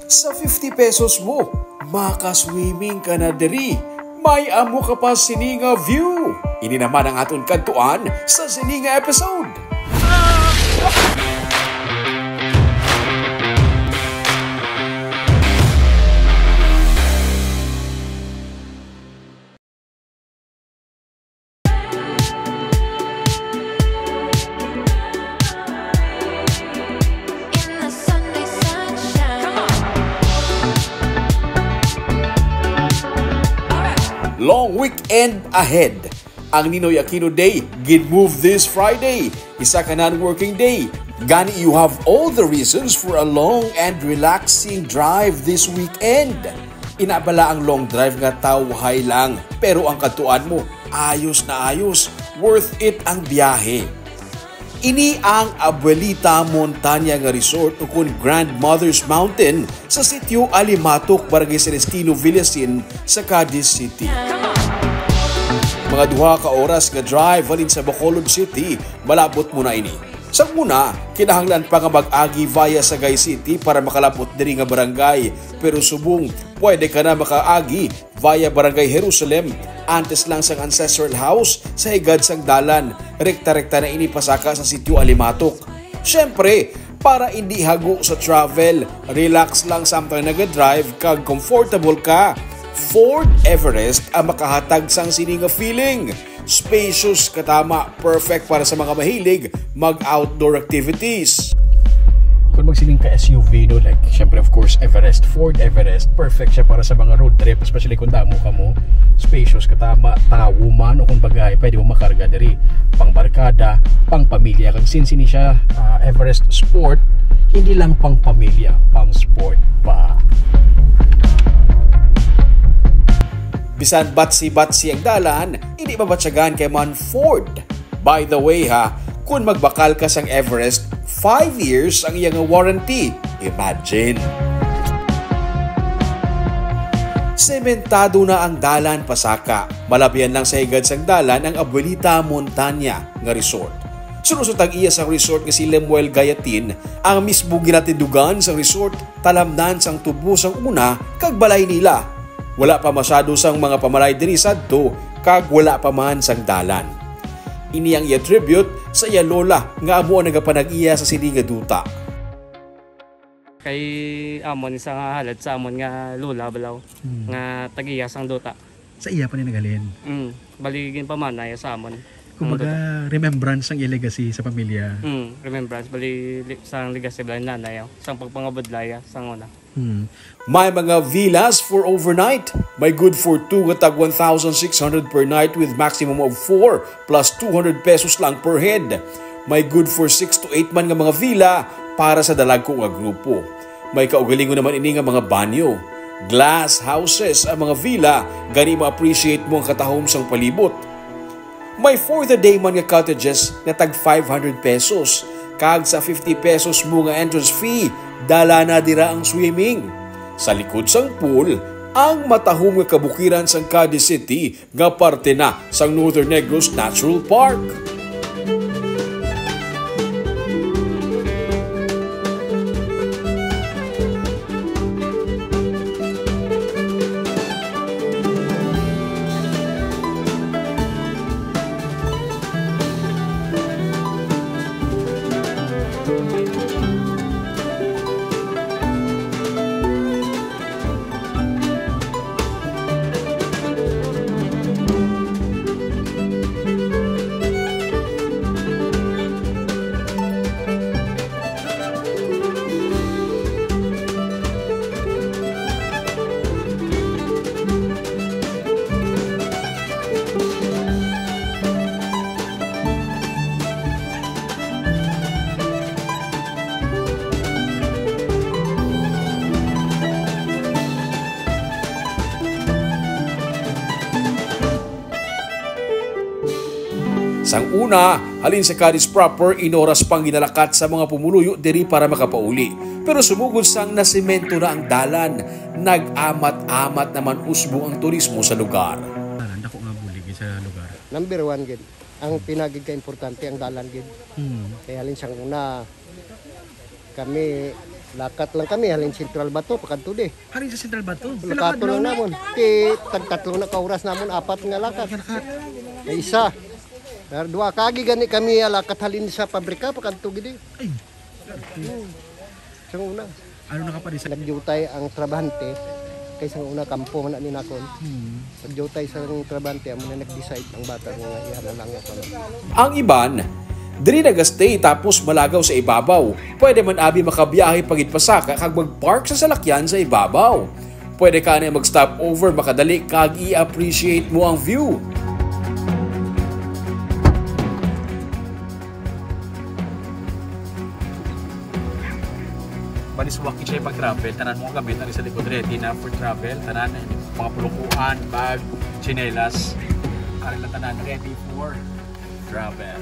Sa 50 pesos mo, makaswimming ka na diri. May amo ka pa sininga view. Ini naman ang aton kantuan sa sininga episode. Long weekend ahead. Ang Ninoy Aquino Day, gid-move this Friday. Isa ka non-working day. Gani you have all the reasons for a long and relaxing drive this weekend. Inabala ang long drive nga tawhay lang. Pero ang katuan mo, ayos na ayos. Worth it ang biyahe. Ini ang Abuelita Montana nga resort ukon Grandmother's Mountain sa sitio Alimatok, Barangay Celestino, Villasin sa Cadiz City. Mga 2 ka oras nga drive halin sa Bacolod City, malabot mo na ini. Sa una, kinahanglan pa nga mag-agi via Sagay City para makalabot diri nga barangay. Pero subong, pwede ka na makaagi via Barangay Jerusalem antes lang sang Ancestral House sa higad sang dalan. Rekta-rekta na ini pasaka sa sitio Alimatok. Syempre, para hindi hago sa travel, relax lang samtang nag-drive kag comfortable ka. Ford Everest ang makahatag sang sininga feeling. Spacious katama, perfect para sa mga mahilig mag-outdoor activities. Kung magsiling ka SUV, no, like, syempre of course, Everest, Ford Everest, perfect siya para sa mga road trip, especially kung damo ka mo. Spacious katama, tawo man o kung bagay, pwede mo makarga diri. Pang barkada, pang pamilya. Kag since ini siya Everest Sport, hindi lang pang pamilya, pang sport pa. Bisan batsi-batsi ang dalan, hindi mabatsyagan kay man Ford. By the way ha, kung magbakal ka sang Everest, 5 years ang iyang warranty. Imagine! Sementado na ang dalan pasaka. Malabihan lang sa higad sang dalan ang Abuelita Montana nga resort. Sunusutag iya sa resort nga si Lemuel Gayatin, ang mismo ginatindugan sa resort, talamnan sang tubo sang una kag balay nila. Wala pa masyado sang mga pamalay diri sadto kag wala pa man sang dalan. Ini ang i-attribute sa iya lola nga amo ang nagapanag-iya sa sininga duta. Kay amon isa nga halad sa amon nga lola balaw nga tag-iya sang duta. Sa iya pa ni nagalin. Baligin pa man ay sa amon. Kumbaga remembrance ang legacy sa pamilya. Remembrance bali sang legacy bali nanay sang pagpangabudlaya sang una. May mga villas for overnight. May good for 2 nga tag 1,600 per night with maximum of 4 plus 200 pesos lang per head. May good for 6 to 8 man nga mga villa para sa dalagko nga grupo. May kaugalingon naman ini nga mga banyo. Glass houses ang mga villa, gani ma-appreciate mo ang katahom sang palibot. May for the day man nga cottages nga tag 500 pesos. Kag sa 50 pesos mo nga entrance fee, dala na dira ang swimming. Sa likod sang pool, ang matahom nga kabukiran sang Cadiz City nga parte na sang Northern Negros Natural Park. Sang una, halin sa Cadiz proper, inoras pang ginalakat sa mga pumuluyo diri para makapauli. Pero sumugod sang nasemento na ang dalan, nag-amat-amat naman usbong ang turismo sa lugar. Dako nga bulig sa lugar. Number 1 gid. Ang pinagid ka importante ang dalan gid. Kaya halin sang una kami Lakat lang kami, halin Central Bato, pakadto di. Hari sa Central Bato. Lakato lang namon. Ti tagtatlo na kauras namon, apat nga lakat. Ay isa. Dua kagi gani kami lakat halin sa pabrika, pakadto gidi. Ay. Sa una, Ano na ka pa di sa nagjutay ang trabahante kaysa ang una kampo man ni nakon. Nagjutay sa trabahante amo na nag-decide ang bata nga ihanan lang ako. Ang iban, diri nagastay tapos malagaw sa ibabaw. Pwede man abi makabiyahe pagit pasaka kag mag-park sa salakyan sa ibabaw. Pwede ka na mag-stop over makadali kag i-appreciate mo ang view. Baniswaki siya pag-travel, tanan mo gamit na sa likod ready na for travel, tanan mga pulukuan, bag, chinelas, ari lang tanan ready for travel.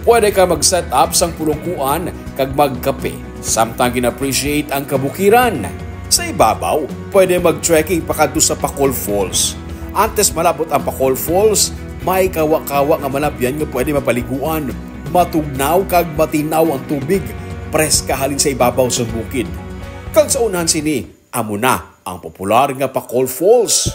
Pwede ka mag-set up sang pulungkuan kag magkape. Samtang gina-appreciate ang kabukiran. Sa ibabaw, pwede mag-trekking pakadto sa Pacol Falls. Antes malabot ang Pacol Falls, may kawa-kawa nga malapyan nga pwede mapaliguan. Matugnaw kag matinaw ang tubig, preska halin sa ibabaw sa bukid. Kag sa unahan sini, amo na ang popular nga Pacol Falls.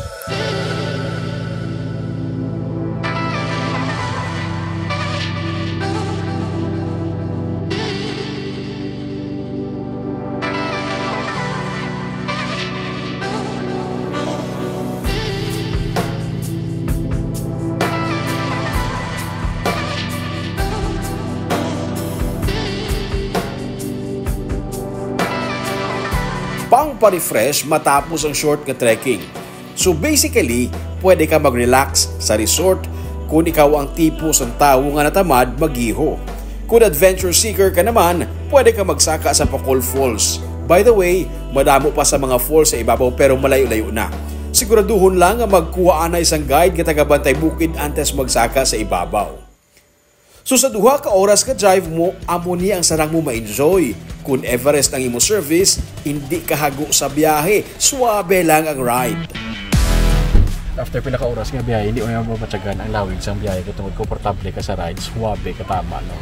Pang-refresh matapos ang short nga trekking. So basically, pwede ka mag-relax sa resort kung ikaw ang tipo ng tao nga natamad mag-iho. Kung adventure seeker ka naman, pwede ka magsaka sa Pacol Falls. By the way, madamo pa sa mga falls sa ibabaw pero malayo-layo na. Siguraduhon lang nga magkuha na isang guide nga taga-bantay bukid antes magsaka sa ibabaw. So sa duha ka oras ka drive mo, amo ni ang sarang mo ma-enjoy. Kung Everest ang imo service, hindi ka hago sa biyahe, suwabe lang ang ride. After pila ka oras nga biyahe, hindi mo mabatyagan ang lawig sa biyahe kung komportable ka sa ride, suwabe ka tama, no?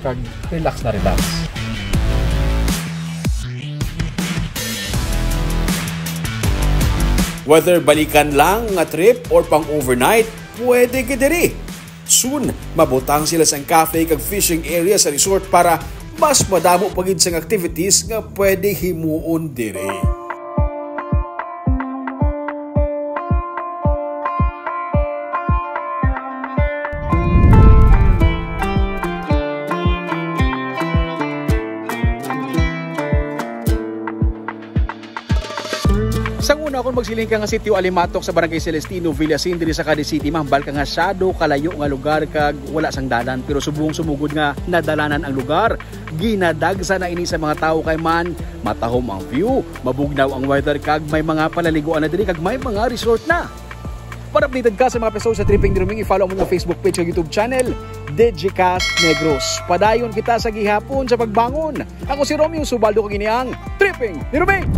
Kag relax na relax. Whether balikan lang nga trip or pang overnight, pwede ka diri. Soon, mabutang sila sa cafe kag fishing area sa resort para mas madamo pagid sang activities nga pwede himuon diri. Sang una kung magsiling ka nga sitio Alimatok sa Barangay Celestino, Villasin diri sa Cadiz City, mahambal ka nga sado kalayo nga lugar kag wala sang dalan pero subong sumugod nga nadalanan ang lugar. Ginadagsa na ini sa mga tao kay man matahom ang view, mabugnaw ang weather kag may mga palaliguan na diri kag may mga resort na. Para updated ka sa mga episode sa Tripping ni Roming, i-follow mo ng Facebook page o YouTube channel, Digicast Negros. Padayon kita sa gihapon sa pagbangon. Ako si Romeo Subaldo kag ini ang Tripping ni Roming.